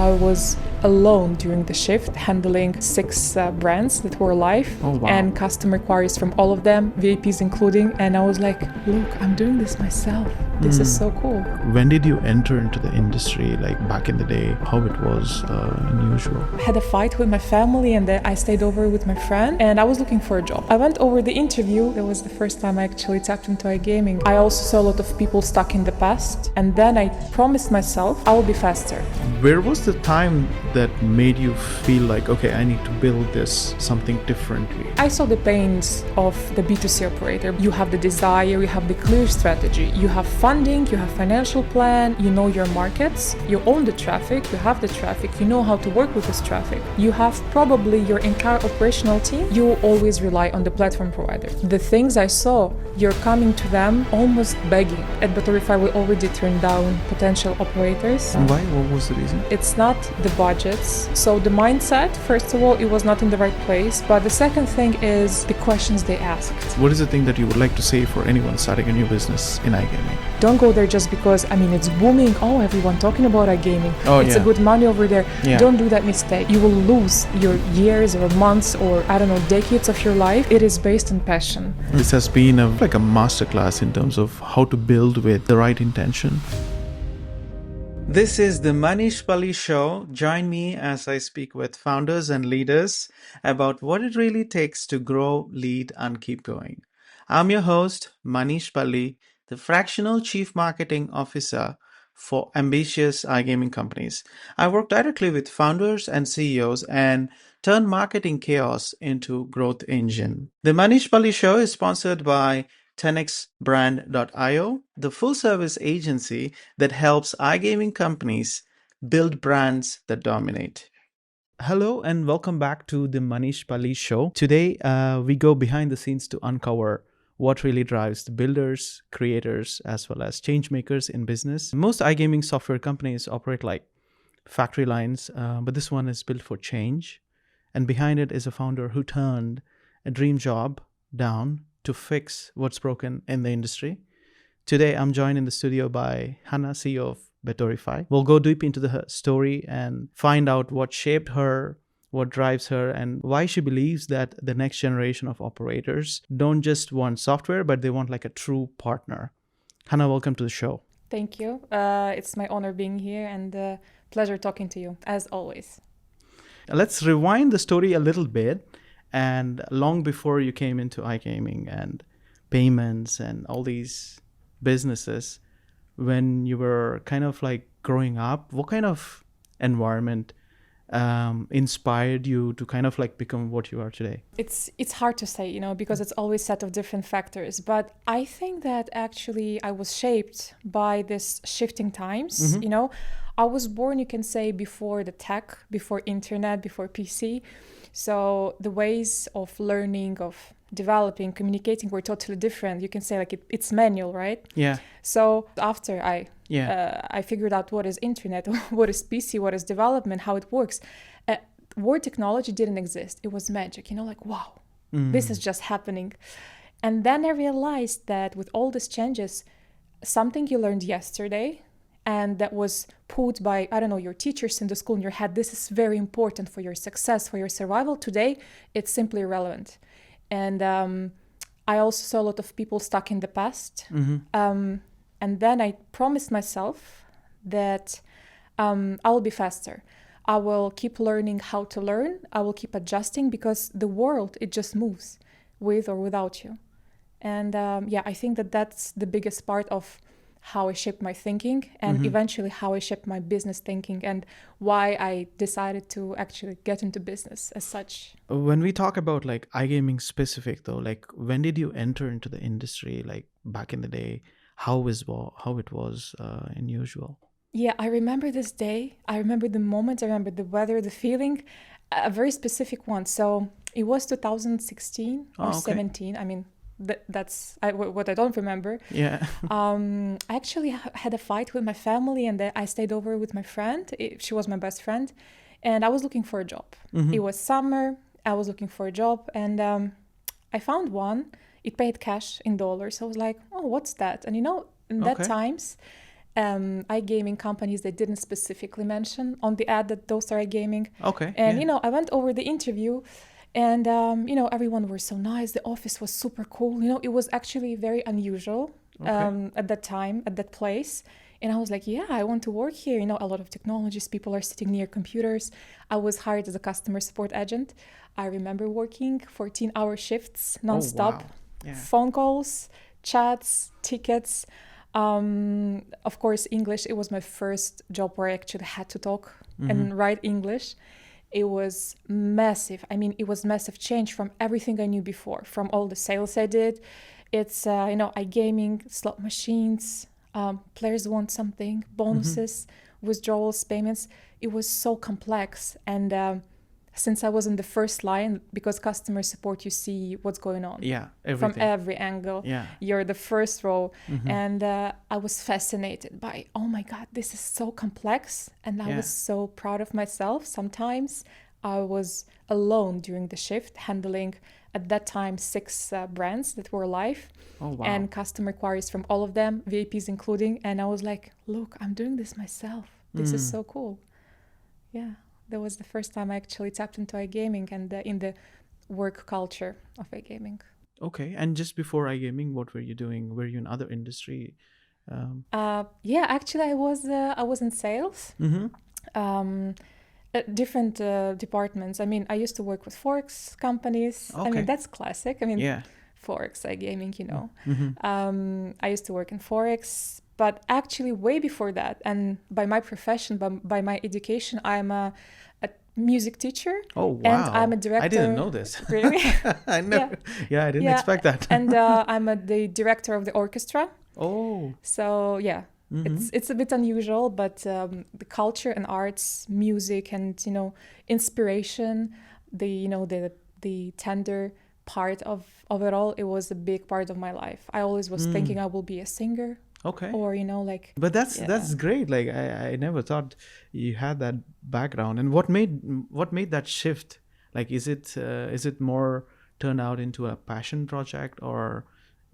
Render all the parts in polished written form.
I was alone during the shift, handling 6 brands that were live. Oh, wow. And customer queries from all of them, VIPs including. And I was like, look, I'm doing this myself. This is so cool. When did you enter into the industry, like back in the day, how it was unusual? I had a fight with my family and then I stayed over with my friend and I was looking for a job. I went over the interview. That was the first time I actually tapped into iGaming. I also saw a lot of people stuck in the past, and then I promised myself I will be faster. Where was the time that made you feel like, okay, I need to build this something differently? I saw the pains of the B2C operator. You have the desire, you have the clear strategy, you have funding, you have financial plan, you know your markets, you own the traffic, you have the traffic, you know how to work with this traffic. You have probably your entire operational team. You always rely on the platform provider. The things I saw, you're coming to them almost begging. At Bettorify, we already turned down potential operators. Why? What was the reason? It's not the budgets. So the mindset, first of all, it was not in the right place. But the second thing is the questions they asked. What is the thing that you would like to say for anyone starting a new business in iGaming? Don't go there just because, it's booming. Oh, everyone talking about iGaming. Oh, it's a good money over there. Yeah. Don't do that mistake. You will lose your years or months or, decades of your life. It is based on passion. This has been a masterclass in terms of how to build with the right intention. This is the Manesh Palli Show. Join me as I speak with founders and leaders about what it really takes to grow, lead, and keep going. I'm your host, Manesh Palli, the fractional chief marketing officer for ambitious iGaming companies. I work directly with founders and CEOs and turn marketing chaos into growth engine. The Manesh Palli Show is sponsored by 10xbrand.io, the full-service agency that helps iGaming companies build brands that dominate. Hello and welcome back to the Manesh Palli Show. Today, we go behind the scenes to uncover what really drives the builders, creators, as well as change makers in business. Most iGaming software companies operate like factory lines, but this one is built for change. And behind it is a founder who turned a dream job down to fix what's broken in the industry. Today, I'm joined in the studio by Hanna, CEO of Bettorify. We'll go deep into her story and find out what shaped her, what drives her, and why she believes that the next generation of operators don't just want software, but they want like a true partner. Hanna, welcome to the show. Thank you. It's my honor being here and pleasure talking to you, as always. Let's rewind the story a little bit. And long before you came into iGaming and payments and all these businesses, when you were kind of like growing up, what kind of environment inspired you to kind of like become what you are today? It's hard to say, because it's always set of different factors. But I think that actually I was shaped by this shifting times. I was born, you can say, before the tech, before internet, before PC. So the ways of learning, of developing, communicating were totally different. You can say like it's manual, right? Yeah. So after I figured out what is internet, what is PC, what is development, how it works, word technology didn't exist. It was magic, like, wow, this is just happening. And then I realized that with all these changes, something you learned yesterday and that was put by, your teachers in the school in your head, this is very important for your success, for your survival. Today, it's simply irrelevant. And I also saw a lot of people stuck in the past. And then I promised myself that I will be faster. I will keep learning how to learn. I will keep adjusting because the world, it just moves with or without you. And I think that that's the biggest part of how I shaped my thinking and eventually how I shaped my business thinking and why I decided to actually get into business as such. When we talk about like iGaming specific though, like when did you enter into the industry, like back in the day, how it was unusual? Yeah, I remember this day. I remember the moment. I remember the weather, the feeling, a very specific one. So it was 2016 or 17. That's what I don't remember. Yeah. I actually had a fight with my family and I stayed over with my friend. She was my best friend. And I was looking for a job. It was summer. I was looking for a job and I found one. It paid cash in dollars. I was like, oh, what's that? And in that times, iGaming companies they didn't specifically mention on the ad that those are iGaming. Okay. And, I went over the interview and, everyone was so nice. The office was super cool. It was actually very unusual at that time, at that place. And I was like, yeah, I want to work here. A lot of technologists, people are sitting near computers. I was hired as a customer support agent. I remember working 14-hour shifts nonstop, wow. Yeah. phone calls, chats, tickets. Of course, English. It was my first job where I actually had to talk and write English. It was massive. It was massive change from everything I knew before, from all the sales I did. It's, iGaming, slot machines, players want something, bonuses, withdrawals, payments. It was so complex. And since I was in the first line, because customer support, you see what's going on. Yeah, everything. From every angle. Yeah. You're the first row. And I was fascinated by, oh my God, this is so complex. And I was so proud of myself. Sometimes I was alone during the shift, handling at that time 6 brands that were live. Oh, wow. And customer queries from all of them, VIPs including. And I was like, look, I'm doing this myself. This is so cool. Yeah. That was the first time I actually tapped into iGaming and in the work culture of iGaming. Okay. And just before iGaming, what were you doing? Were you in other industry? Actually, I was in sales. At different departments. I used to work with Forex companies. Okay. That's classic. Forex, iGaming, I used to work in Forex. But actually, way before that, and by my profession, by my education, I'm a music teacher. Oh, wow. And I'm a director. I didn't know this. Really? I know. Yeah, I didn't expect that. And I'm the director of the orchestra. Oh. So, yeah. It's a bit unusual, but the culture and arts, music, and inspiration, the tender part of it all, it was a big part of my life. I always was thinking I will be a singer. Okay. Or But that's great. Like I never thought you had that background. And what made that shift? Like is it more turned out into a passion project, or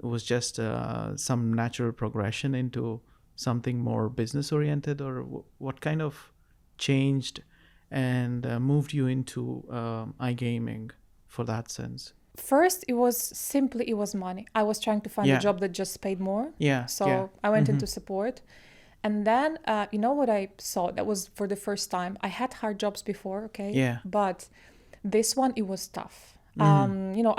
it was just some natural progression into something more business oriented, or what kind of changed and moved you into iGaming for that sense? First, it was money. I was trying to find a job that just paid more. Yeah. So I went into support. And then, what I saw? That was for the first time. I had hard jobs before, okay? Yeah. But this one, it was tough. I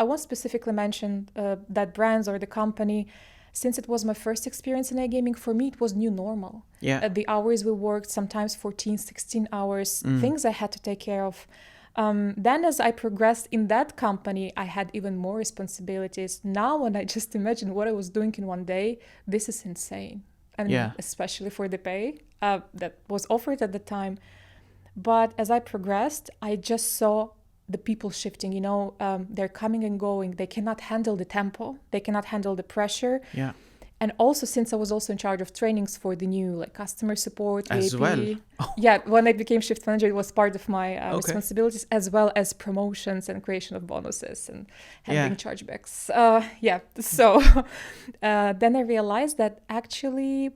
won't specifically mention that brands or the company. Since it was my first experience in iGaming, for me, it was new normal. Yeah. The hours we worked, sometimes 14, 16 hours, things I had to take care of. Then as I progressed in that company, I had even more responsibilities. Now, when I just imagine what I was doing in one day, this is insane. Especially for the pay that was offered at the time. But as I progressed, I just saw the people shifting, they're coming and going. They cannot handle the tempo. They cannot handle the pressure. Yeah. And also, since I was also in charge of trainings for the new customer support, as AP, well. Yeah, when I became shift manager, it was part of my responsibilities, as well as promotions and creation of bonuses and handling chargebacks. So then I realized that actually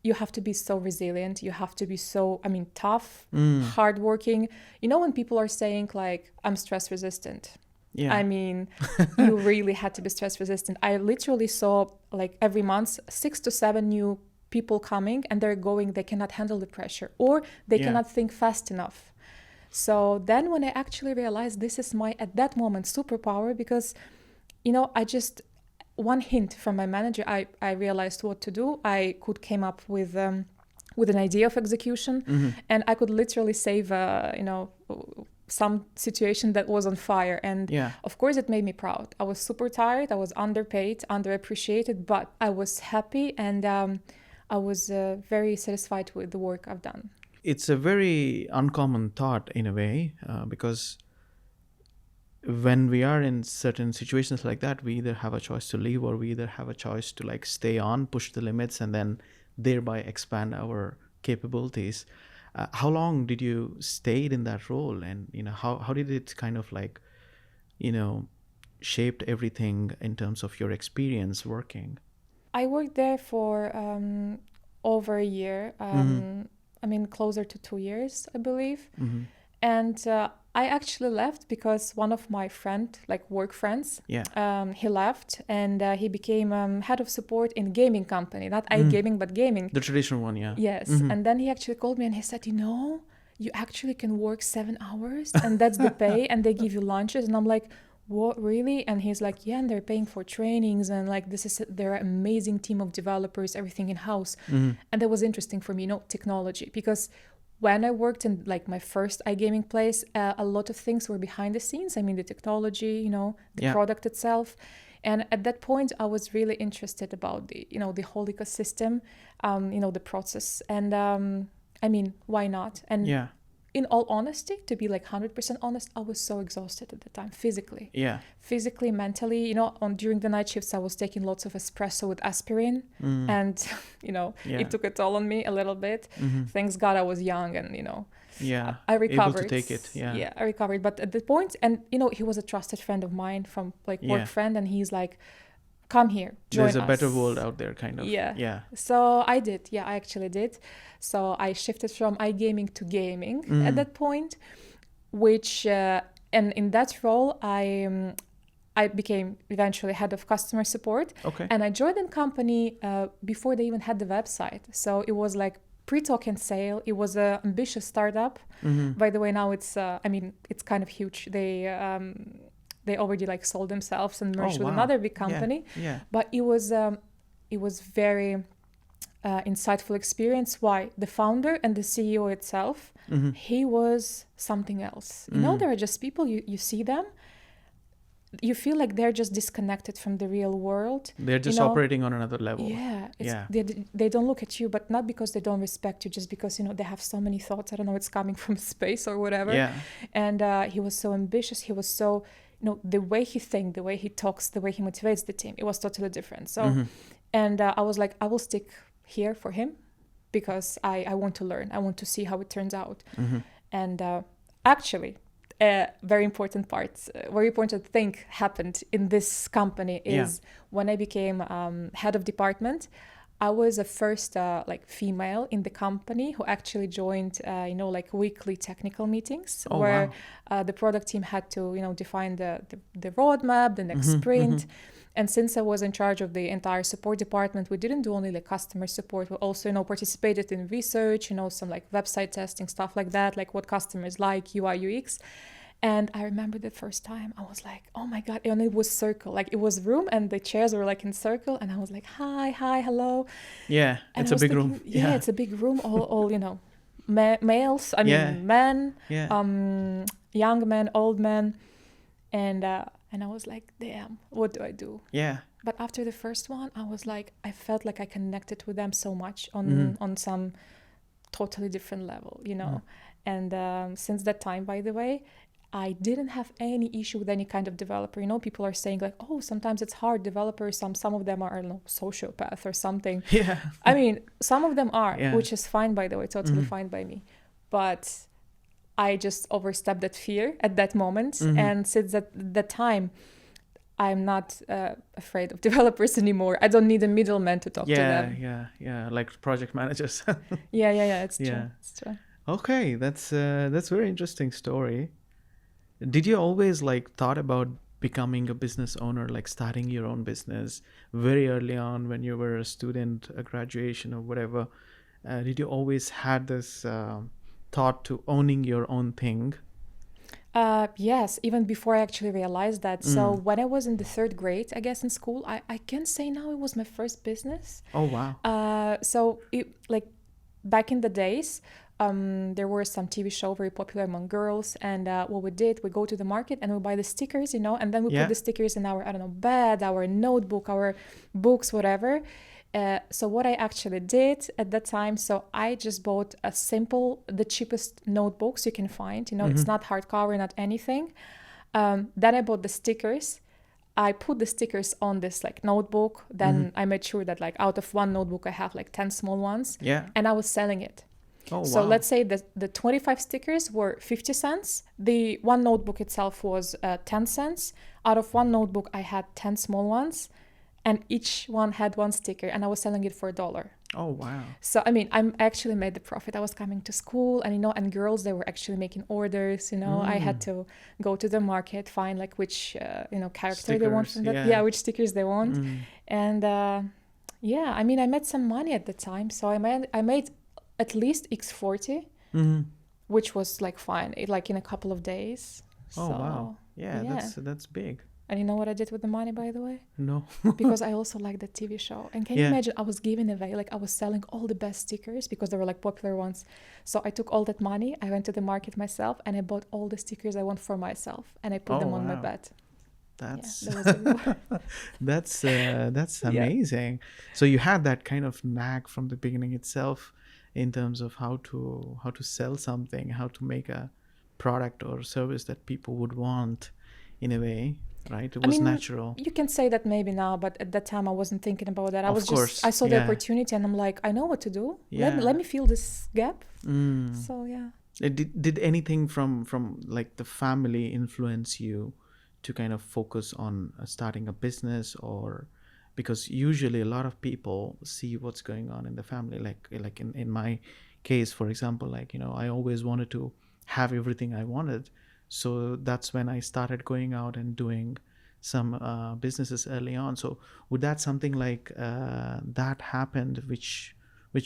you have to be so resilient. You have to be so, tough, hardworking. When people are saying I'm stress resistant. Yeah. You really had to be stress resistant. I literally saw every month 6 to 7 new people coming, and they cannot handle the pressure, or they cannot think fast enough. So then when I actually realized this is my, at that moment, superpower, because, I just, one hint from my manager, I realized what to do. I came up with an idea of execution, and I could literally save, some situation that was on fire. And of course it made me proud. I was super tired. I was underpaid, underappreciated, but I was happy, and I was very satisfied with the work I've done. It's a very uncommon thought in a way, because when we are in certain situations like that, we either have a choice to leave, or we either have a choice to stay on, push the limits, and then thereby expand our capabilities. How long did you stay in that role, and how did it kind of shaped everything in terms of your experience working? I worked there for over a year. I mean, closer to 2 years, I believe. And I actually left because one of my work friends, he left and he became head of support in gaming company, not iGaming, but gaming. The traditional one, yeah. Yes. And then he actually called me and he said, you actually can work 7 hours and that's the pay and they give you lunches. And I'm like, what, really? And he's like, yeah, and they're paying for trainings and like they're an amazing team of developers, everything in-house. And that was interesting for me, technology, because when I worked in like my first iGaming place, a lot of things were behind the scenes. I mean, the technology, the product itself. And at that point, I was really interested about the whole ecosystem, the process. And I mean, why not? And in all honesty, to be like 100% honest, I was so exhausted at the time, physically. Yeah. Physically, mentally, during the night shifts, I was taking lots of espresso with aspirin. And, it took a toll on me a little bit. Thanks God I was young and, I recovered. Able to take it, yeah. Yeah, I recovered. But at the point, and, he was a trusted friend of mine from like work friend. And he's like, come here, join us. There's a better world out there, kind of. Yeah. So I did. Yeah, I actually did. So I shifted from iGaming to gaming at that point, which, and in that role, I became eventually head of customer support. Okay. And I joined the company before they even had the website. So it was like pre-token sale. It was an ambitious startup. By the way, now it's kind of huge. They already like sold themselves and merged with another big company. Yeah. But it was very insightful experience. Why? The founder and the CEO itself, he was something else. There are just people, you see them, you feel like they're just disconnected from the real world. They're just operating on another level. Yeah. They don't look at you, but not because they don't respect you, just because, they have so many thoughts. I don't know, it's coming from space or whatever. Yeah. And he was so ambitious. He was so... the way he thinks, the way he talks, the way he motivates the team, it was totally different. So, and I was like, I will stick here for him because I want to learn. I want to see how it turns out. And actually, a very important thing happened in this company is when I became head of department, I was the first female in the company who actually joined, weekly technical meetings where the product team had to, define the roadmap, the next sprint. And since I was in charge of the entire support department, we didn't do only like customer support. We also, participated in research, some like website testing, stuff like that, like what customers like, UI, UX. And I remember the first time I was like, oh my God, and it was circle, like it was room and the chairs were like in circle. And I was like, hi, hello. Yeah, and it's a big room. Yeah, it's a big room, all males, men, young men, old men. And I was like, damn, what do I do? Yeah. But after the first one, I was like, I felt like I connected with them so much on some totally different level, And since that time, by the way, I didn't have any issue with any kind of developer. People are saying like, oh, sometimes it's hard. Developers, some of them are, sociopath or something. Yeah. I mean, some of them are, which is fine, by the way, totally fine by me. But I just overstepped that fear at that moment. And since that time, I'm not afraid of developers anymore. I don't need a middleman to talk to them. Yeah, like project managers. Yeah, it's true. It's true. Okay, that's a very interesting story. Did you always thought about becoming a business owner, like starting your own business very early on when you were a student, a graduation or whatever? Did you always had this thought to owning your own thing? Yes, even before I actually realized that. So when I was in the 3rd grade, I guess in school, I can say now it was my first business. Oh, wow. So back in the days, there were some TV show very popular among girls, and what we did, we go to the market and we buy the stickers, and then we put the stickers in our, bed, our notebook, our books, whatever. So what I actually did at that time, so I just bought the cheapest notebooks you can find, it's not hardcover, not anything. Then I bought the stickers. I put the stickers on this notebook. Then I made sure that out of one notebook, I have 10 small ones. Yeah. And I was selling it. Oh, so wow. let's say that the 25 stickers were 50 cents. The one notebook itself was 10 cents. Out of one notebook, I had 10 small ones, and each one had one sticker, and I was selling it for $1. Oh, wow. So, I mean, I'm actually made the profit. I was coming to school and, and girls, they were actually making orders, I had to go to the market, find like which, character stickers they want from that. Yeah, which stickers they want. And yeah, I mean, I made some money at the time. So I made at least X40, which was like fine, like in a couple of days. Oh, wow. Yeah, that's big. And you know what I did with the money, by the way? No. Because I also liked that TV show. And can you imagine, I was giving away, like I was selling all the best stickers because they were like popular ones. So I took all that money, I went to the market myself, and I bought all the stickers I want for myself. And I put them on my bed. That's that that's amazing. So you had that kind of knack from the beginning itself in terms of how to sell something, how to make a product or service that people would want in a way. Right, it was natural. You can say that maybe now, but at that time I wasn't thinking about that. I saw the opportunity, and I'm like, I know what to do. Let me fill this gap. So yeah. Did anything from like the family influence you to kind of focus on starting a business? Or because usually a lot of people see what's going on in the family, like in my case, for example, like I always wanted to have everything I wanted. So that's when I started going out and doing some businesses early on. So would that something like that happened, which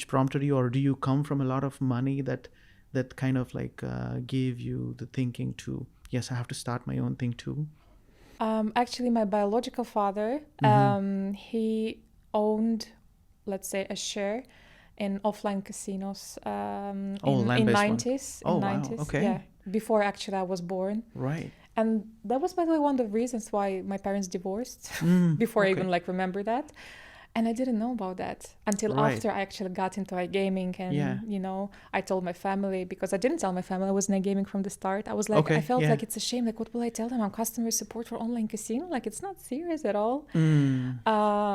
prompted you, or do you come from a lot of money that kind of like gave you the thinking to, yes, I have to start my own thing too? Actually, my biological father, he owned, let's say, a share in offline casinos in 90s. Oh, wow. Okay. Yeah, before actually I was born. Right. And that was, by the way, one of the reasons why my parents divorced before I even like remember that. And I didn't know about that until after I actually got into iGaming. And, I told my family, because I didn't tell my family I was in iGaming from the start. I was like, I felt like it's a shame. Like, what will I tell them? I'm customer support for online casino. Like, it's not serious at all.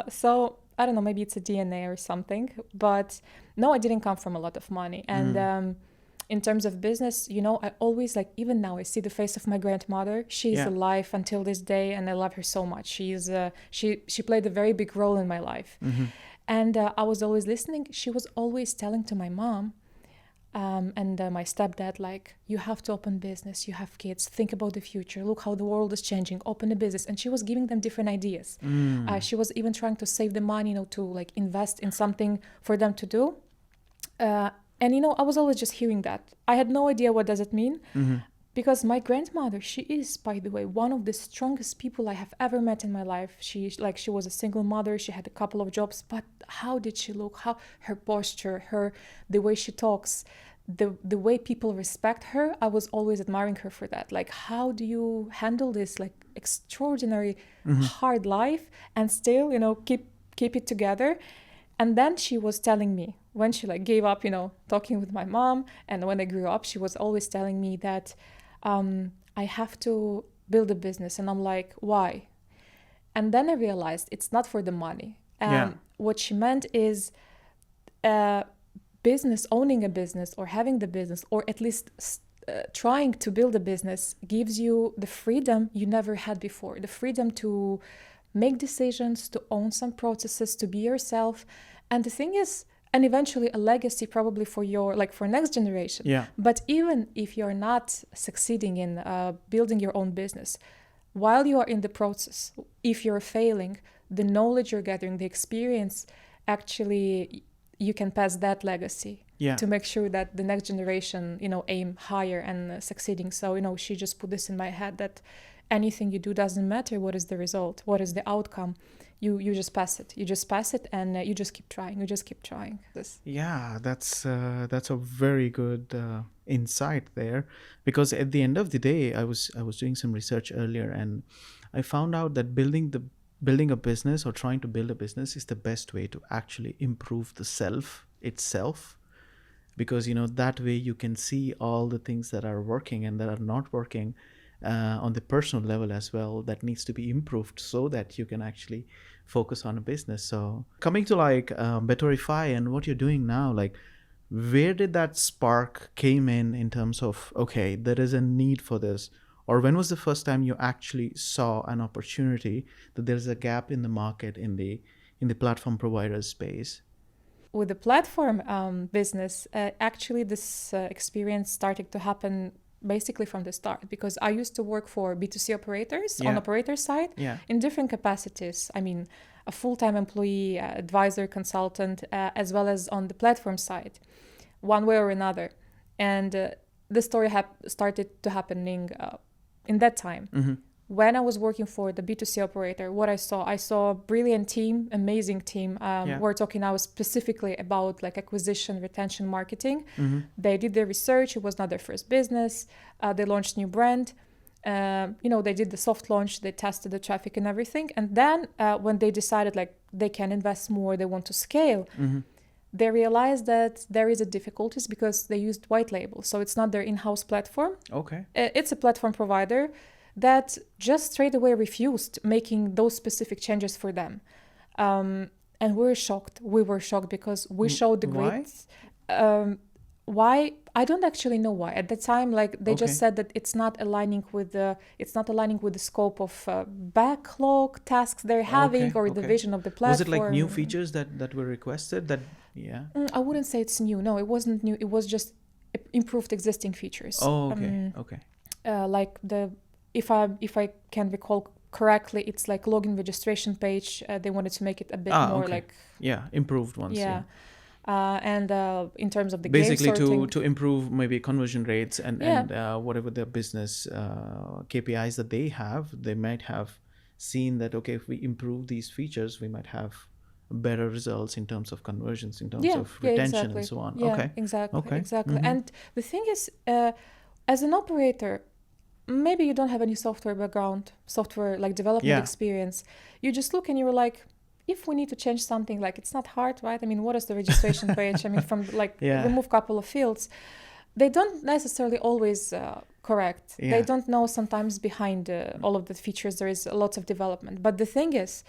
So I don't know, maybe it's a DNA or something. But no, I didn't come from a lot of money. And in terms of business, I always, like, even now I see the face of my grandmother. She's alive until this day, and I love her so much. She's she played a very big role in my life. And I was always listening. She was always telling to my mom and my stepdad, like, you have to open business, you have kids, think about the future, look how the world is changing, open a business. And she was giving them different ideas. She was even trying to save the money, to like invest in something for them to do. And, I was always just hearing that. I had no idea what does it mean. Because my grandmother, she is, by the way, one of the strongest people I have ever met in my life. She was a single mother. She had a couple of jobs. But how did she look? How her posture, the way she talks, the way people respect her. I was always admiring her for that. Like, how do you handle this like extraordinary hard life and still, keep it together? And then she was telling me, when she like gave up, talking with my mom, and when I grew up, she was always telling me that I have to build a business. And I'm like, why? And then I realized it's not for the money. What she meant is business, owning a business or having the business, or at least trying to build a business, gives you the freedom you never had before, the freedom to make decisions, to own some processes, to be yourself. And the thing is, and eventually a legacy probably for for next generation. But even if you're not succeeding in building your own business, while you are in the process, if you're failing, the knowledge you're gathering, the experience, actually you can pass that legacy to make sure that the next generation, aim higher and succeeding. So, she just put this in my head that anything you do, doesn't matter what is the result, what is the outcome, you just pass it. You just pass it, and you just keep trying. You just keep trying. That's a very good insight there, because at the end of the day, I was doing some research earlier, and I found out that building a business or trying to build a business is the best way to actually improve the self itself, because that way you can see all the things that are working and that are not working on the personal level as well, that needs to be improved, so that you can actually focus on a business. So coming to like Bettorify and what you're doing now, like, where did that spark came in terms of, okay, there is a need for this? Or when was the first time you actually saw an opportunity that there's a gap in the market in the platform provider space? with the platform business, actually this experience started to happen basically from the start, because I used to work for B2C operators on operator side in different capacities. I mean, a full-time employee, advisor, consultant, as well as on the platform side, one way or another. And the story started to happening in that time. Mm-hmm. When I was working for the B2C operator, what I saw a brilliant team, amazing team. We're talking now specifically about like acquisition, retention, marketing. Mm-hmm. They did their research. It was not their first business. They launched new brand. They did the soft launch. They tested the traffic and everything. And then when they decided like they can invest more, they want to scale, they realized that there is a difficulties because they used white label. So it's not their in-house platform. Okay. It's a platform provider that just straight away refused making those specific changes for them. And we were shocked. Because we showed the great... Why? I don't actually know why. At the time, like they just said that it's not aligning with the scope of backlog tasks they're having or the vision of the platform. Was it like new features that were requested? I wouldn't say it's new. No, it wasn't new. It was just improved existing features. Oh, okay. Like if I can recall correctly, it's like login registration page. They wanted to make it a bit more like improved ones. And in terms of the basically game sorting, to improve maybe conversion rates and whatever the business KPIs that they have, they might have seen that if we improve these features, we might have better results in terms of conversions, in terms of retention and so on. Exactly. And the thing is, as an operator, maybe you don't have any software background, software like development experience. You just look and you're like, if we need to change something, like it's not hard, right? I mean, what is the registration page? I mean, from like remove couple of fields. They don't necessarily always correct. They don't know sometimes behind all of the features there is lots of development. But the thing is,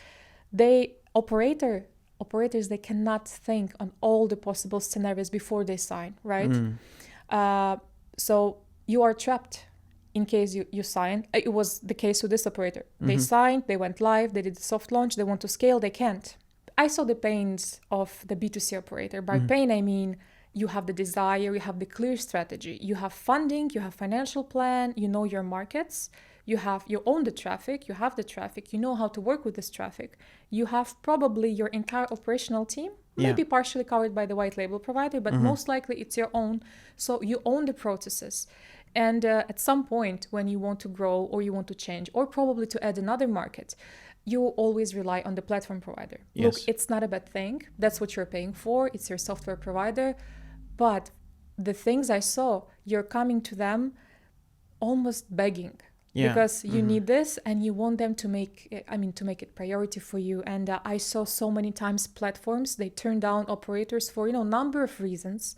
operators, they cannot think on all the possible scenarios before they sign, right? So you are trapped in case you sign. It was the case with this operator. They signed, they went live, they did the soft launch, they want to scale, they can't. I saw the pains of the B2C operator. By pain, I mean you have the desire, you have the clear strategy, you have funding, you have financial plan, you know your markets, you own the traffic, you know how to work with this traffic. You have probably your entire operational team, maybe partially covered by the white label provider, but most likely it's your own. So you own the processes. And at some point when you want to grow or you want to change or probably to add another market, you always rely on the platform provider. Yes. Look, it's not a bad thing. That's what you're paying for. It's your software provider. But the things I saw, you're coming to them almost begging because you need this and you want them to make it priority for you. And I saw so many times platforms, they turn down operators for, number of reasons.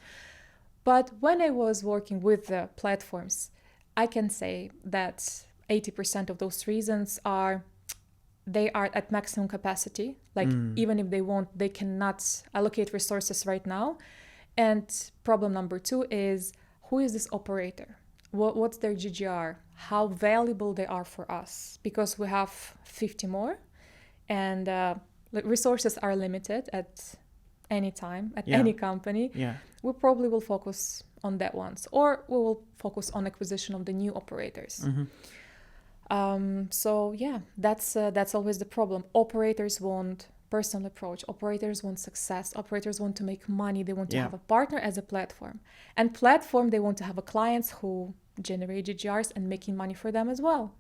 But when I was working with the platforms, I can say that 80% of those reasons they are at maximum capacity. Like even if they want, they cannot allocate resources right now. And problem number 2 is, who is this operator? What's their GGR? How valuable they are for us? Because we have 50 more and resources are limited at any time, at any company. We probably will focus on that ones, or we will focus on acquisition of the new operators. So that's always the problem. Operators want personal approach. Operators want success. Operators want to make money. They want to have a partner as a platform. And platform, they want to have a clients who generate GGRs and making money for them as well.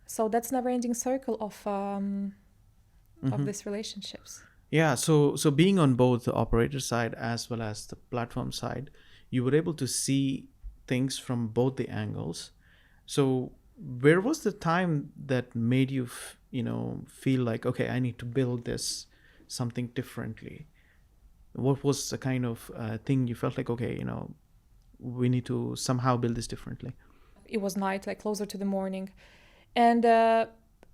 So that's never-ending circle of these relationships. So being on both the operator side as well as the platform side, you were able to see things from both the angles. So where was the time that made you, feel like, okay, I need to build this something differently? What was the kind of thing you felt like, okay, we need to somehow build this differently? It was night, like closer to the morning. And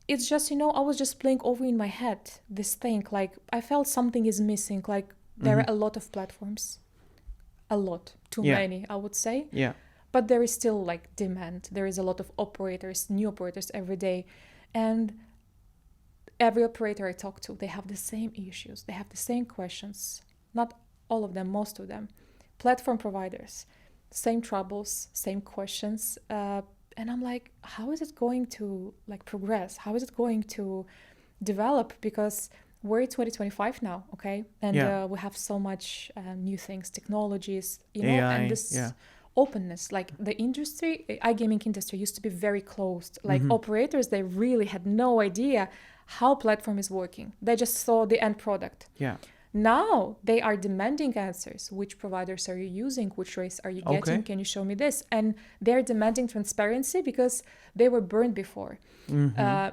it's just, I was just playing over in my head this thing, like I felt something is missing. Like there are a lot of platforms, too many, I would say. But there is still like demand. There is a lot of operators, new operators every day. And every operator I talk to, they have the same issues. They have the same questions. Not all of them, most of them, platform providers, same troubles, same questions. And I'm like, how is it going to like progress? How is it going to develop? Because we're in 2025 now, okay? And we have so much new things, technologies, you know, AI, and this openness. Like the industry, iGaming industry used to be very closed. Like operators, they really had no idea how platform is working. They just saw the end product. Yeah. Now they are demanding answers. Which providers are you using? Which race are you getting? Can you show me this? And they're demanding transparency because they were burned before.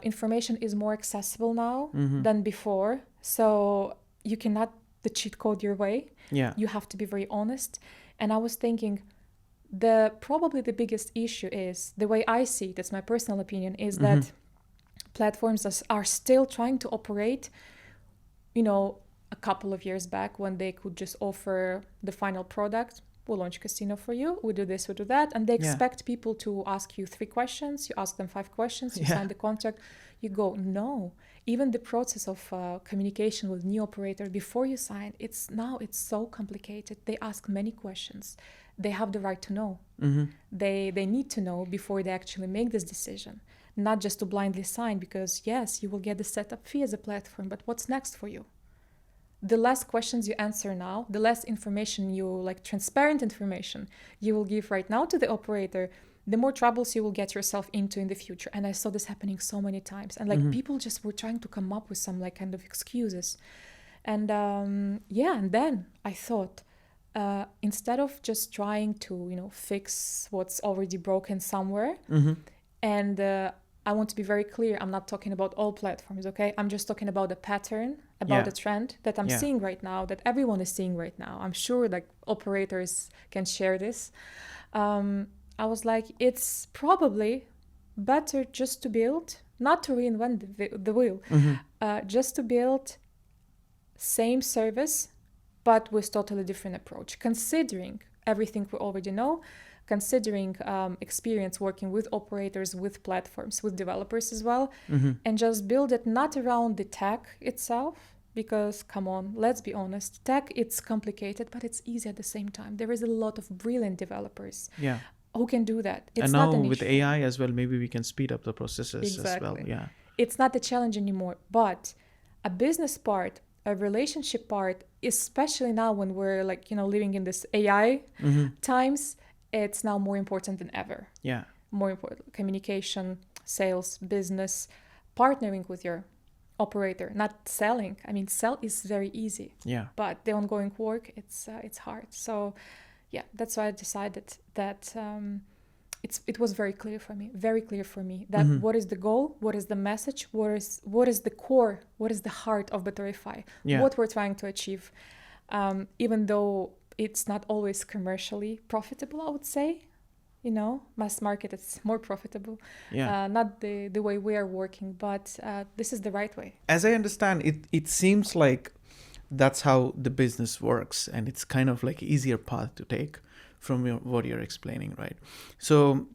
Information is more accessible now than before. So you cannot cheat code your way. Yeah. You have to be very honest. And I was thinking, probably the biggest issue is, the way I see it, it's my personal opinion, is that platforms are still trying to operate, you know, a couple of years back when they could just offer the final product. We'll launch casino for you. We do this, we do that. And they expect people to ask you 3 questions. You ask them 5 questions. You sign the contract. You go. No. Even the process of communication with new operator before you sign, it's so complicated. They ask many questions. They have the right to know. They need to know before they actually make this decision. Not just to blindly sign, because yes, you will get the setup fee as a platform, but what's next for you? The less questions you answer now, the less information transparent information you will give right now to the operator, the more troubles you will get yourself into in the future. And I saw this happening so many times. And people just were trying to come up with some kind of excuses. And and then I thought, instead of just trying to, fix what's already broken somewhere, and I want to be very clear, I'm not talking about all platforms, okay? I'm just talking about a pattern, about a trend that I'm seeing right now, that everyone is seeing right now. I'm sure operators can share this. I was like, it's probably better just to build, not to reinvent the wheel, just to build same service, but with totally different approach, considering everything we already know, considering experience working with operators, with platforms, with developers as well, and just build it not around the tech itself, because come on, let's be honest, tech, it's complicated, but it's easy at the same time. There is a lot of brilliant developers who can do that. It's and not now an with issue. AI as well, maybe we can speed up the processes as well. Yeah, it's not a challenge anymore, but a business part, a relationship part, especially now when we're living in this AI times, it's now more important than ever. Yeah. More important. Communication, sales, business, partnering with your operator, not selling. I mean, sell is very easy. Yeah. But the ongoing work, it's hard. So, that's why I decided that it was very clear for me that what is the goal, what is the message, what is the core, what is the heart of Bettorify, what we're trying to achieve, even though it's not always commercially profitable, I would say. Mass market, it's more profitable. Not the way we are working, but this is the right way. As I understand, it seems like that's how the business works, and it's kind of like easier path to take from what you're explaining, right? So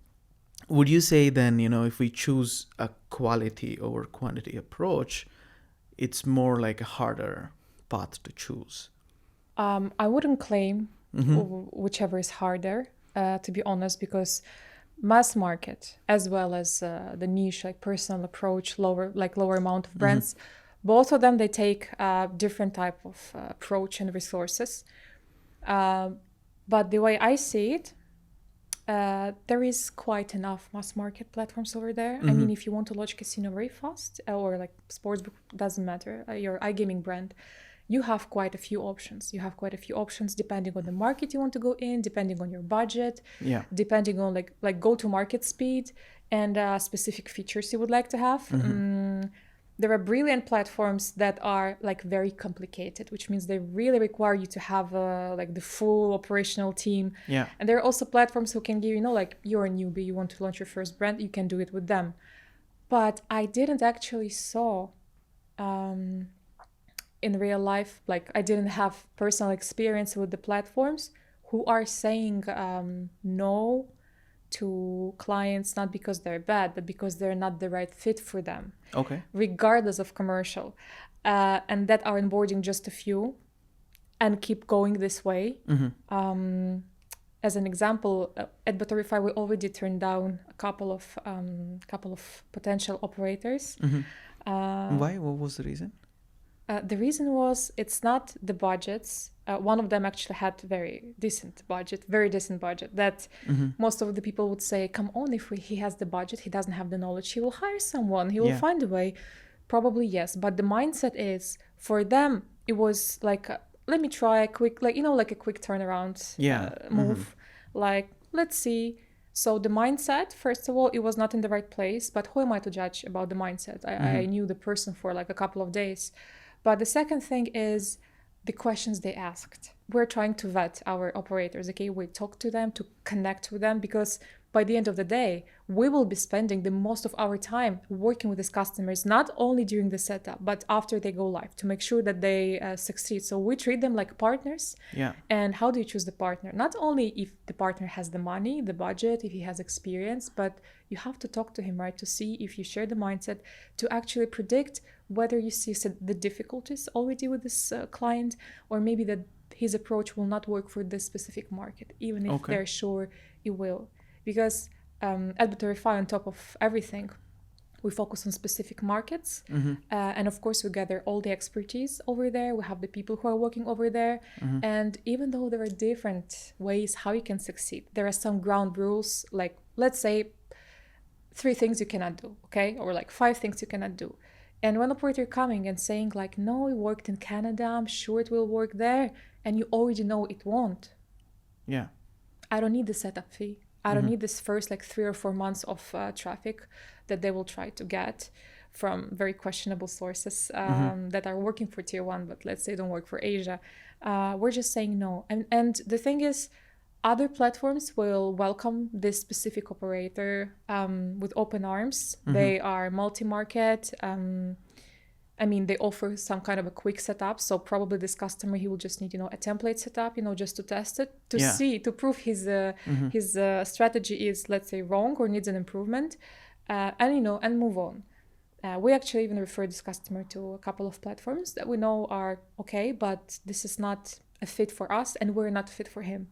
would you say then, if we choose a quality over quantity approach, it's more like a harder path to choose? I wouldn't claim whichever is harder, to be honest, because mass market as well as the niche, personal approach, lower amount of brands, both of them, they take a different type of approach and resources. But the way I see it, there is quite enough mass market platforms over there. I mean, if you want to launch casino very fast, or sportsbook, doesn't matter, your iGaming brand, you have quite a few options. You have quite a few options depending on the market you want to go in, depending on your budget, depending on go-to-market speed and specific features you would like to have. There are brilliant platforms that are very complicated, which means they really require you to have the full operational team. And there are also platforms who can give you're a newbie, you want to launch your first brand, you can do it with them. But I didn't actually saw in real life, I didn't have personal experience with the platforms who are saying no to clients, not because they're bad, but because they're not the right fit for them. Okay. Regardless of commercial. And that are onboarding just a few. and keep going this way. As an example, at Bettorify, we already turned down a couple of potential operators. Why? What was the reason? The reason was it's not the budgets. One of them actually had very decent budget that most of the people would say, come on, if he has the budget, he doesn't have the knowledge, he will hire someone, he will find a way. Probably yes, but the mindset is, for them, it was like, let me try a quick, like a quick turnaround move. Like, let's see. So the mindset, first of all, it was not in the right place, but who am I to judge about the mindset? I knew the person for like a couple of days. But the second thing is the questions they asked. We're trying to vet our operators, okay? We talk to them, to connect with them, because by the end of the day, we will be spending the most of our time working with these customers, not only during the setup, but after they go live, to make sure that they succeed. So we treat them like partners. Yeah. And how do you choose the partner? Not only if the partner has the money, the budget, if he has experience, but you have to talk to him, right? To see if you share the mindset, to actually predict whether you see the difficulties already with this client, or maybe that his approach will not work for this specific market, even if they're sure it will. Because at Bettorify, on top of everything, we focus on specific markets. And of course, we gather all the expertise over there. We have the people who are working over there. And even though there are different ways how you can succeed, there are some ground rules, like, let's say, 3 things you cannot do, okay? Or like 5 things you cannot do. And when operator coming and saying like, no, it worked in Canada, I'm sure it will work there, and you already know it won't. Yeah. I don't need the setup fee. I don't need this first like 3 or 4 months of traffic that they will try to get from very questionable sources that are working for tier 1, but let's say don't work for Asia. We're just saying no. And the thing is, other platforms will welcome this specific operator with open arms. They are multi-market. I mean, they offer some kind of a quick setup. So probably this customer, he will just need, a template setup, just to test it, to see, to prove his strategy is, let's say, wrong or needs an improvement, and move on. We actually even refer this customer to a couple of platforms that we know are okay, but this is not a fit for us and we're not fit for him.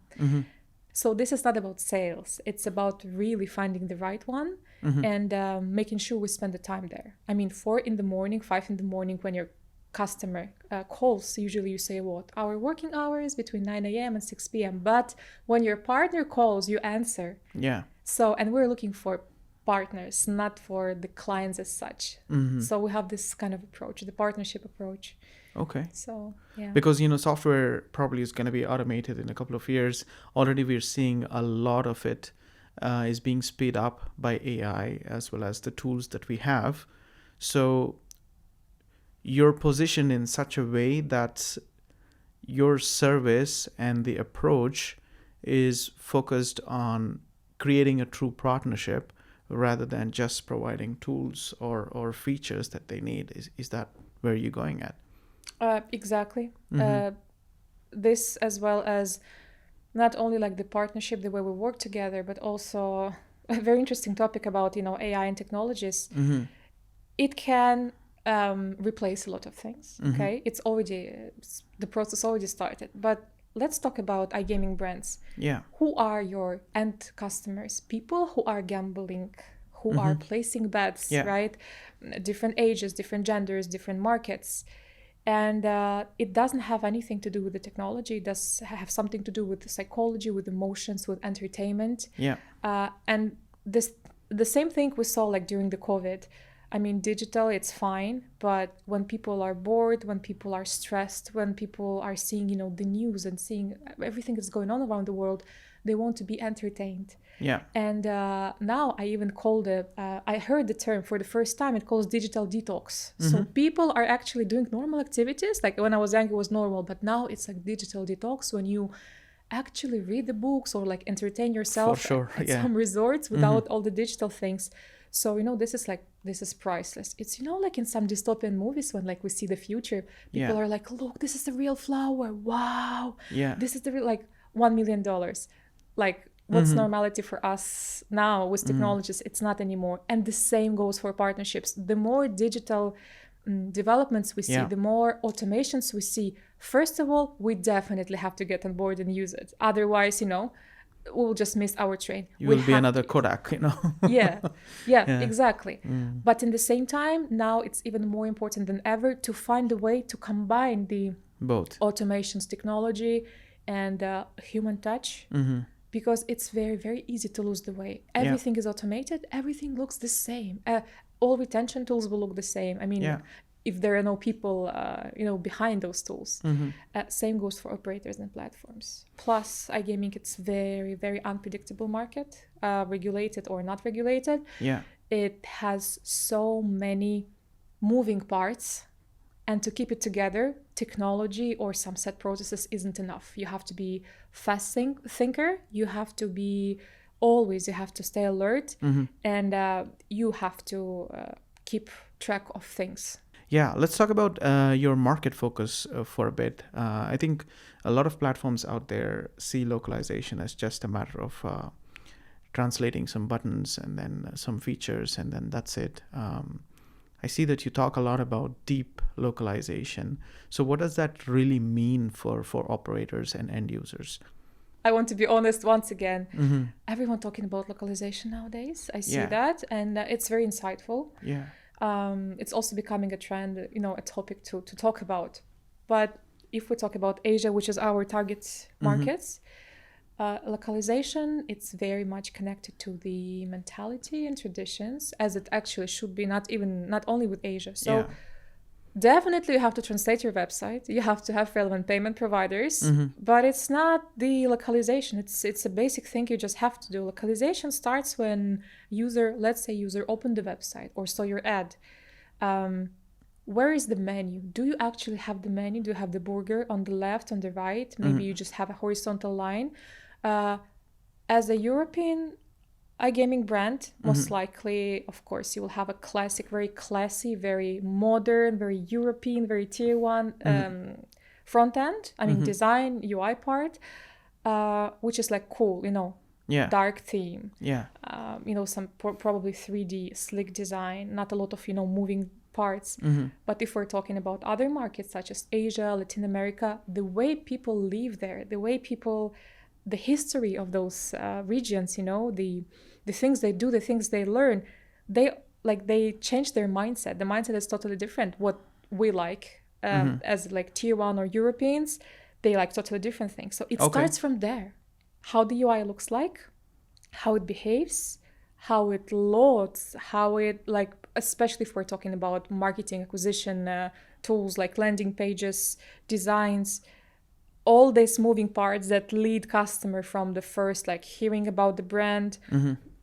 So this is not about sales. It's about really finding the right one and making sure we spend the time there. I mean, 4 in the morning, 5 in the morning, when your customer calls, usually you say, what? Our working hours between 9 a.m. and 6 p.m. But when your partner calls, you answer. Yeah. So, and we're looking for partners, not for the clients as such. So we have this kind of approach, the partnership approach. Okay. So, yeah. Because, software probably is going to be automated in a couple of years. Already we're seeing a lot of it is being sped up by AI as well as the tools that we have. So you're positioned in such a way that your service and the approach is focused on creating a true partnership rather than just providing tools or features that they need. Is that where you're going at? Exactly. This, as well as not only like the partnership, the way we work together, but also a very interesting topic about, AI and technologies. It can replace a lot of things. Okay. The process already started, but let's talk about iGaming brands. Yeah. Who are your end customers? People who are gambling, who are placing bets, right? Different ages, different genders, different markets. And it doesn't have anything to do with the technology. It does have something to do with the psychology, with emotions, with entertainment. Yeah. And the same thing we saw like during the COVID. I mean, digital, it's fine. But when people are bored, when people are stressed, when people are seeing, the news and seeing everything that's going on around the world, they want to be entertained. Yeah. And now I even called it, I heard the term for the first time, it calls digital detox. So people are actually doing normal activities. Like when I was young, it was normal, but now it's like digital detox when you actually read the books or like entertain yourself at some resorts without all the digital things. So, this is priceless. It's, like in some dystopian movies when like we see the future, people are like, look, this is the real flower. Wow. Yeah. This is the real, like $1 million. Like, what's normality for us now with technologies? It's not anymore. And the same goes for partnerships. The more digital developments we see, the more automations we see, first of all, we definitely have to get on board and use it. Otherwise, we'll just miss our train. You will be another Kodak, yeah, exactly. But in the same time, now it's even more important than ever to find a way to combine the both automations technology and human touch, because it's very, very easy to lose the way. Everything is automated. Everything looks the same. All retention tools will look the same. I mean, if there are no people, behind those tools. Same goes for operators and platforms. Plus, iGaming, it's very, very unpredictable market, regulated or not regulated. Yeah. It has so many moving parts, and to keep it together, technology or some set processes isn't enough. You have to be fast thinker. You have to be you have to stay alert, and you have to keep track of things. Yeah, let's talk about your market focus for a bit. I think a lot of platforms out there see localization as just a matter of translating some buttons and then some features, and then that's it. I see that you talk a lot about deep localization. So what does that really mean for operators and end users? I want to be honest once again. Everyone talking about localization nowadays. I see that, and it's very insightful. Yeah. It's also becoming a trend, a topic to talk about. But if we talk about Asia, which is our target markets, localization, it's very much connected to the mentality and traditions, as it actually should be, not only with Asia. So definitely you have to translate your website, you have to have relevant payment providers, but it's not the localization. It's a basic thing you just have to do. Localization starts when let's say user opened the website or saw your ad. Where is the menu? Do you actually have the menu? Do you have the burger on the left, on the right? Maybe you just have a horizontal line. As a European iGaming brand, most likely, of course, you will have a classic, very classy, very modern, very European, very tier one front end. I mean, design, UI part, which is like cool, dark theme. Yeah. Some probably 3D slick design, not a lot of, moving parts. But if we're talking about other markets such as Asia, Latin America, the way people live there, the history of those regions, the things they do, the things they learn, they change their mindset. The mindset is totally different. What we like as like tier one or Europeans, they like totally different things. So it starts from there. How the UI looks like, how it behaves, how it loads, how it especially if we're talking about marketing acquisition tools like landing pages, designs, all these moving parts that lead customer from the first hearing about the brand,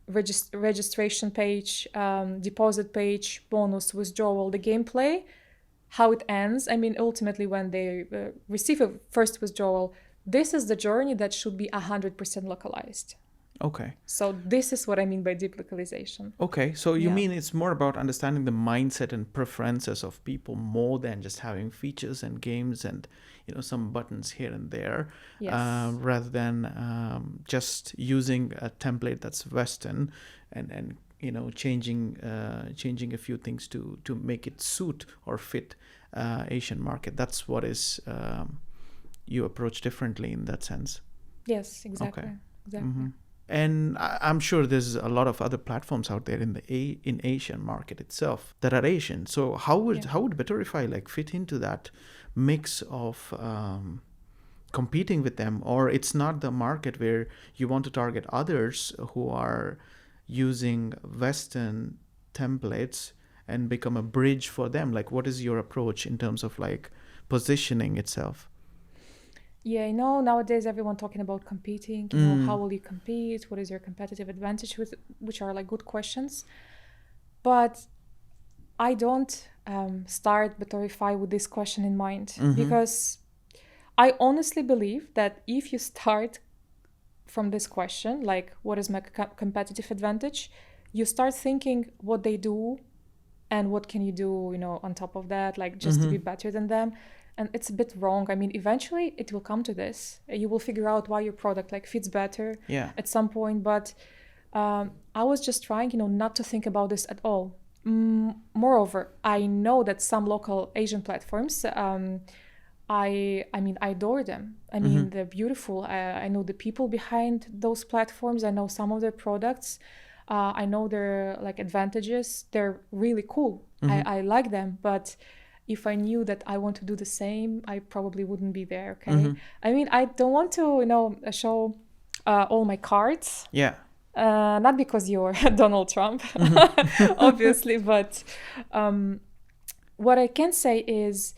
registration page, deposit page, bonus, withdrawal, the gameplay, how it ends. I mean, ultimately when they receive a first withdrawal, this is the journey that should be 100% localized. Okay. So this is what I mean by deep localization. Okay. So you mean it's more about understanding the mindset and preferences of people more than just having features and games and, some buttons here and there, rather than just using a template that's Western and changing a few things to make it suit or fit Asian market. That's what is you approach differently in that sense. Yes, exactly. Okay. Exactly. And I'm sure there's a lot of other platforms out there in Asian market itself that are Asian. So how would Bettorify fit into that mix of competing with them? Or it's not the market where you want to target others who are using Western templates and become a bridge for them? What is your approach in terms of positioning itself? Yeah, nowadays everyone talking about competing, how will you compete? What is your competitive advantage? Which are good questions. But I don't start Bettorify with this question in mind, because I honestly believe that if you start from this question, what is my competitive advantage, you start thinking what they do and what can you do, on top of that, just to be better than them. And it's a bit wrong. I mean, eventually it will come to this. You will figure out why your product fits better at some point. But I was just trying, not to think about this at all. Moreover, I know that some local Asian platforms, I adore them. I mean, they're beautiful. I know the people behind those platforms. I know some of their products. I know their like advantages. They're really cool. I like them. But if I knew that I want to do the same, I probably wouldn't be there. Okay. I mean, I don't want to, show all my cards. Yeah. Not because you're Donald Trump, obviously, but what I can say is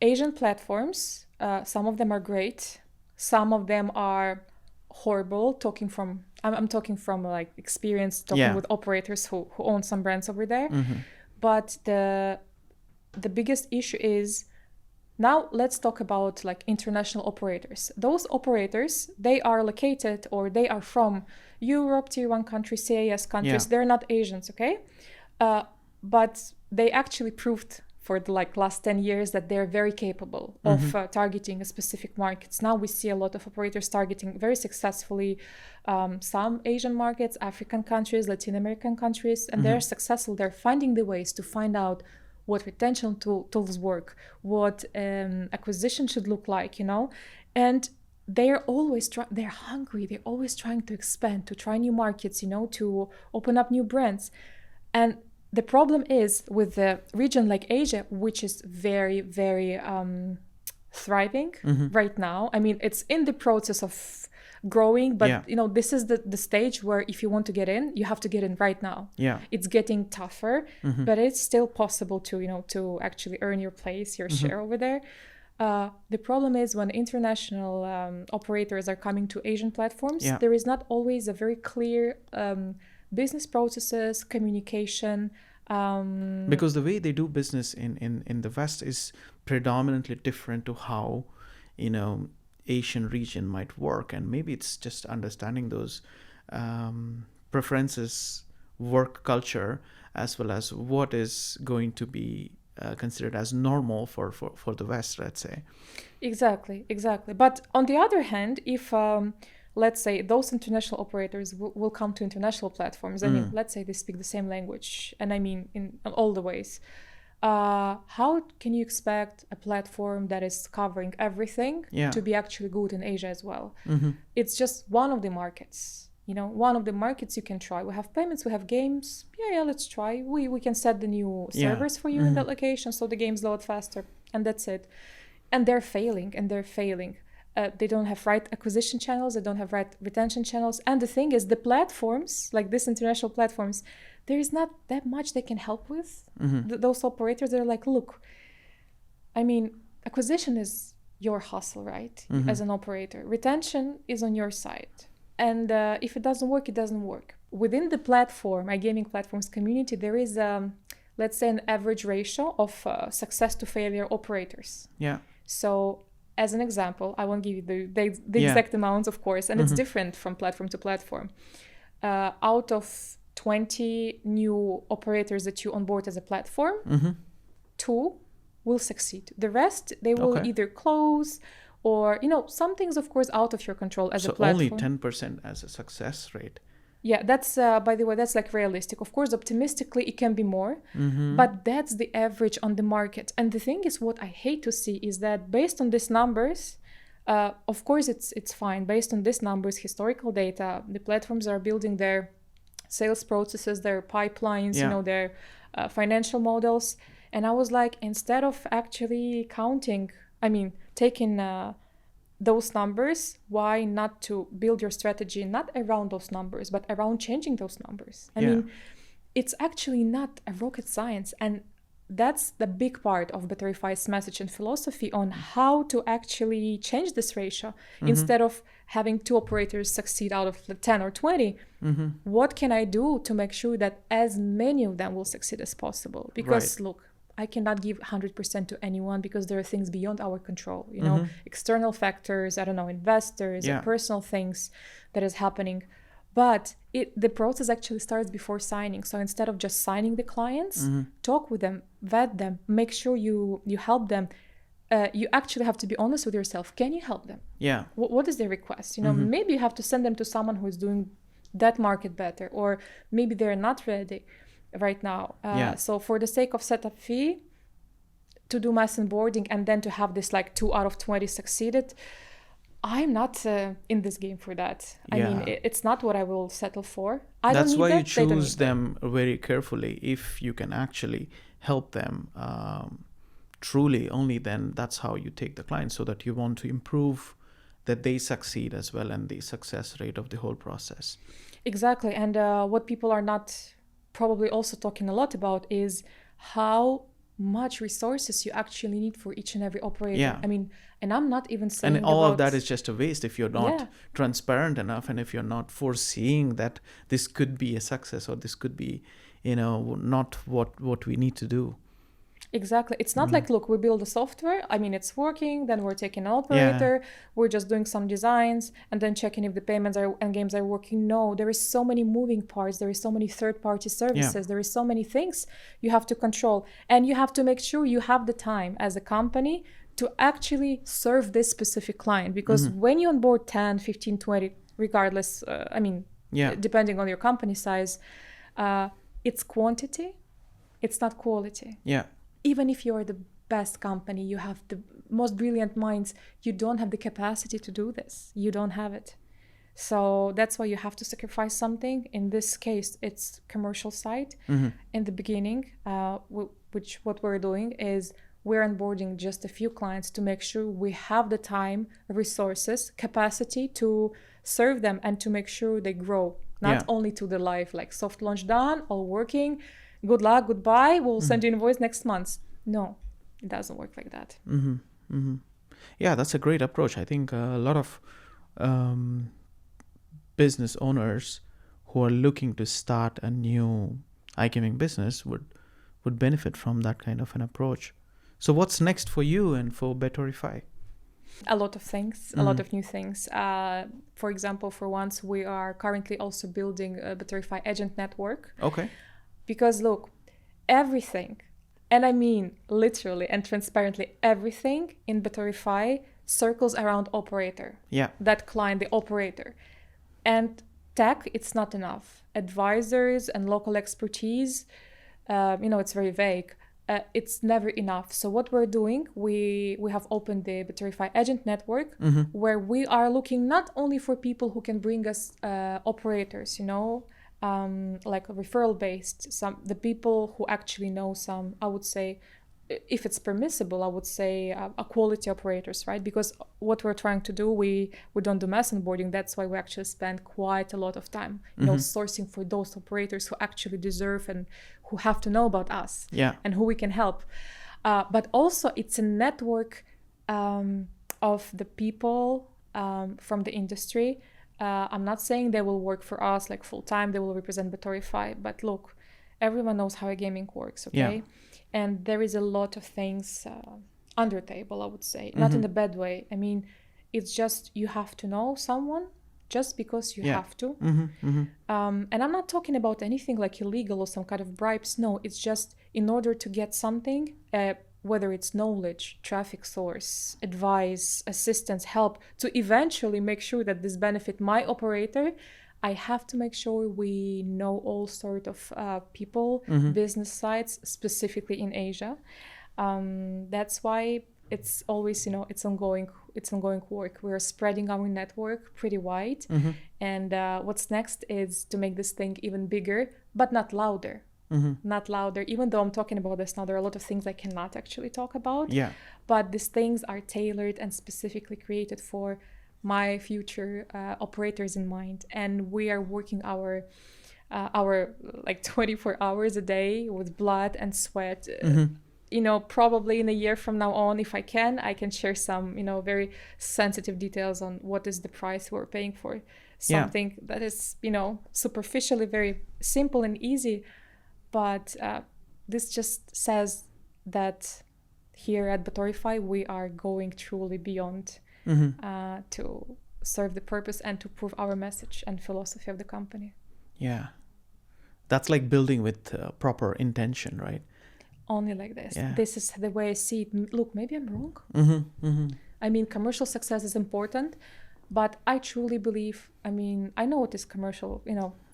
Asian platforms, some of them are great. Some of them are horrible. I'm talking from like experience, talking with operators who own some brands over there. But the biggest issue is, now let's talk about like international operators. Those operators, they are located or they are from Europe, Tier 1 countries, CIS countries. They're not Asians, okay? But they actually proved for the like last 10 years that they're very capable of targeting a specific markets. Now we see a lot of operators targeting very successfully some Asian markets, African countries, Latin American countries, and they're successful. They're finding the ways to find out what retention tools work, what acquisition should look like, and they're always they're hungry. They're always trying to expand, to try new markets, to open up new brands. And the problem is with the region like Asia, which is very, very thriving right now. I mean, it's in the process of growing, but this is the stage where if you want to get in, you have to get in right now. It's getting tougher, but it's still possible to actually earn your place, your share over there. The problem is when international operators are coming to Asian platforms, there is not always a very clear business processes, communication. Because the way they do business in the West is predominantly different to how Asian region might work, and maybe it's just understanding those preferences, work culture, as well as what is going to be considered as normal for the West, let's say. Exactly. But on the other hand, if let's say those international operators will come to international platforms, I mean, let's say they speak the same language, and I mean in all the ways, how can you expect a platform that is covering everything to be actually good in Asia as well? It's just one of the markets, one of the markets you can try. We have payments, we have games. Let's try. We can set the new servers for you in that location so the games load faster, and that's it. And they're failing. They don't have right acquisition channels, they don't have right retention channels. And the thing is, the platforms, like these international platforms, there is not that much they can help with. Those operators, they're like, look, I mean, acquisition is your hustle, right? As an operator. Retention is on your side. And if it doesn't work, it doesn't work. Within the platform, iGaming platforms community, there is, let's say, an average ratio of success to failure operators. So as an example, I won't give you the exact amounts, of course, and it's different from platform to platform. Out of 20 new operators that you onboard as a platform, 2 will succeed. The rest, they will either close or, some things, of course, out of your control as a platform. So only 10% as a success rate. Yeah, that's, by the way, that's like realistic. Of course, optimistically, it can be more, but that's the average on the market. And the thing is, what I hate to see is that based on these numbers, of course, it's fine. Based on these numbers, historical data, the platforms are building their sales processes, their pipelines, their financial models. And I was like, instead of actually taking those numbers, why not to build your strategy not around those numbers, but around changing those numbers? I mean, it's actually not a rocket science. And that's the big part of Bettorify's message and philosophy on how to actually change this ratio. Instead of having 2 operators succeed out of 10 or 20, what can I do to make sure that as many of them will succeed as possible? Because look, I cannot give 100% to anyone because there are things beyond our control, external factors, I don't know, investors, personal things that is happening. But the process actually starts before signing. So instead of just signing the clients, talk with them, vet them, make sure you help them. You actually have to be honest with yourself. Can you help them? What is their request? Maybe you have to send them to someone who is doing that market better, or maybe they're not ready. right now. So for the sake of setup fee, to do mass onboarding and then to have this like 2 out of 20 succeeded, I'm not in this game for that. I mean, it's not what I will settle for. That's why you choose them very carefully. If you can actually help them truly, only then that's how you take the client, so that you want to improve that they succeed as well and the success rate of the whole process. Exactly. And what people are not probably also talking a lot about is how much resources you actually need for each and every operator. I mean, and I'm not even saying and all of that is just a waste if you're not transparent enough, and if you're not foreseeing that this could be a success, or this could be, not what we need to do. Exactly. It's not like, look, we build a software, I mean, it's working, then we're taking an operator, we're just doing some designs and then checking if the payments and games are working. No, there is so many moving parts, there is so many third-party services, there is so many things you have to control, and you have to make sure you have the time as a company to actually serve this specific client, because when you onboard 10, 15, 20, regardless, depending on your company size, it's quantity, it's not quality. Even if you're the best company, you have the most brilliant minds, you don't have the capacity to do this. You don't have it. So that's why you have to sacrifice something. In this case, it's commercial side. In the beginning, which what we're doing is we're onboarding just a few clients to make sure we have the time, resources, capacity to serve them and to make sure they grow. Not only to the live, like soft launch done, all working, good luck, goodbye, we'll send you an invoice next month. No, it doesn't work like that. Yeah, that's a great approach. I think a lot of business owners who are looking to start a new iGaming business would benefit from that kind of an approach. So what's next for you and for Bettorify? A lot of things, a lot of new things. For example, for once, we are currently also building a Bettorify Agent Network. Okay. Because look, everything, and I mean literally and transparently everything in Bettorify circles around operator. That client, the operator. And tech, it's not enough. Advisors and local expertise, it's very vague. It's never enough. So what we're doing, we have opened the Bettorify Agent Network, where we are looking not only for people who can bring us operators, like referral based, the people who actually know some, I would say, if it's permissible, I would say a quality operators, right? Because what we're trying to do, we don't do mass onboarding. That's why we actually spend quite a lot of time, sourcing for those operators who actually deserve and who have to know about us and who we can help. But also it's a network of the people from the industry. I'm not saying they will work for us like full time, they will represent Bettorify, but look, everyone knows how iGaming works, okay? And there is a lot of things under table, I would say, not in a bad way. I mean, it's just you have to know someone just because you have to. And I'm not talking about anything like illegal or some kind of bribes. No, it's just in order to get something, whether it's knowledge, traffic source, advice, assistance, help, to eventually make sure that this benefit my operator, I have to make sure we know all sort of people, business sides, specifically in Asia. That's why it's always, it's ongoing work. We're spreading our network pretty wide. And what's next is to make this thing even bigger, but not louder. Not louder, even though I'm talking about this now, there are a lot of things I cannot actually talk about. But these things are tailored and specifically created for my future operators in mind, and we are working our like 24 hours a day with blood and sweat. Probably in a year from now on, if I can share some very sensitive details on what is the price we're paying for something that is superficially very simple and easy, but this just says that here at Bettorify we are going truly beyond to serve the purpose and to prove our message and philosophy of the company. That's like building with proper intention, right? Only like this. This is the way I see it. Look, maybe I'm wrong. I mean, commercial success is important, but I truly believe, I mean, I know what is commercial,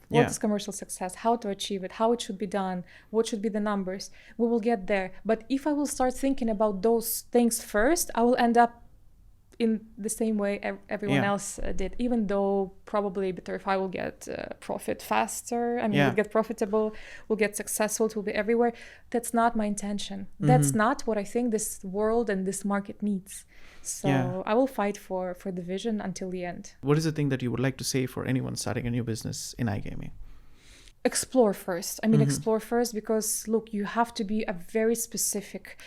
What is commercial success? How to achieve it? How it should be done? What should be the numbers? We will get there. But if I will start thinking about those things first, I will end up in the same way everyone else did, even though probably Bettorify will get profit faster. I mean, we'll get profitable, we'll get successful, it will be everywhere. That's not my intention. That's not what I think this world and this market needs. So I will fight for the vision until the end. What is the thing that you would like to say for anyone starting a new business in iGaming? Explore first. I mean, explore first, because look, you have to be a very specific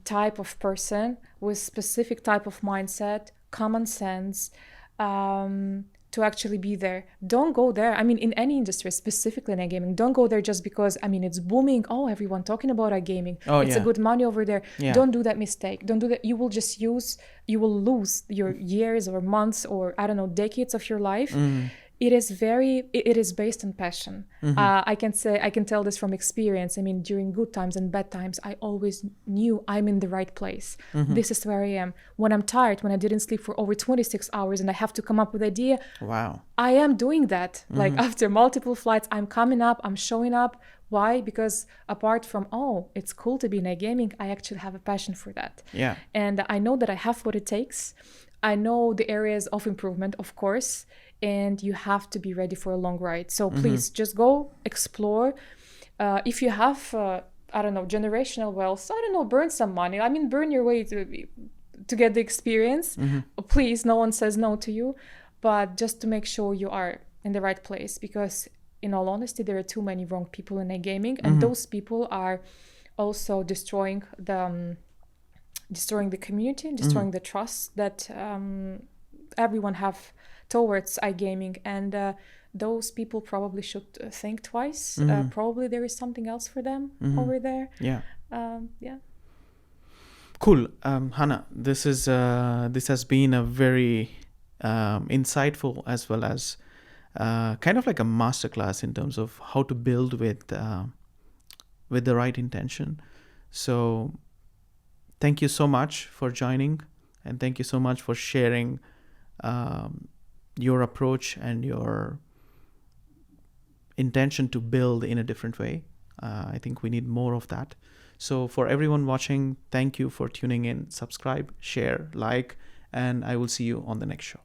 type of person with specific type of mindset, common sense, to actually be there. Don't go there. I mean, in any industry, specifically in iGaming, don't go there just because, I mean, it's booming. Oh, everyone talking about iGaming. It's a good money over there. Don't do that mistake. Don't do that. You will lose your years or months or, I don't know, decades of your life. It is based on passion. I can tell this from experience. I mean, during good times and bad times, I always knew I'm in the right place. This is where I am. When I'm tired, when I didn't sleep for over 26 hours and I have to come up with an idea, I am doing that. Like after multiple flights, I'm coming up, I'm showing up. Why? Because apart from, it's cool to be in iGaming, I actually have a passion for that. And I know that I have what it takes. I know the areas of improvement, of course, and you have to be ready for a long ride. So please just go explore. If you have, I don't know, generational wealth, I don't know, burn some money. I mean, burn your way to get the experience. Please, no one says no to you, but just to make sure you are in the right place, because in all honesty, there are too many wrong people in iGaming, and those people are also destroying the community, destroying the trust that everyone have towards iGaming, and those people probably should think twice. Probably there is something else for them over there. Cool. Hanna, this has been a very insightful, as well as kind of like a masterclass in terms of how to build with the right intention. So thank you so much for joining, and thank you so much for sharing your approach and your intention to build in a different way. I think we need more of that. So for everyone watching, thank you for tuning in. Subscribe, share, like, and I will see you on the next show.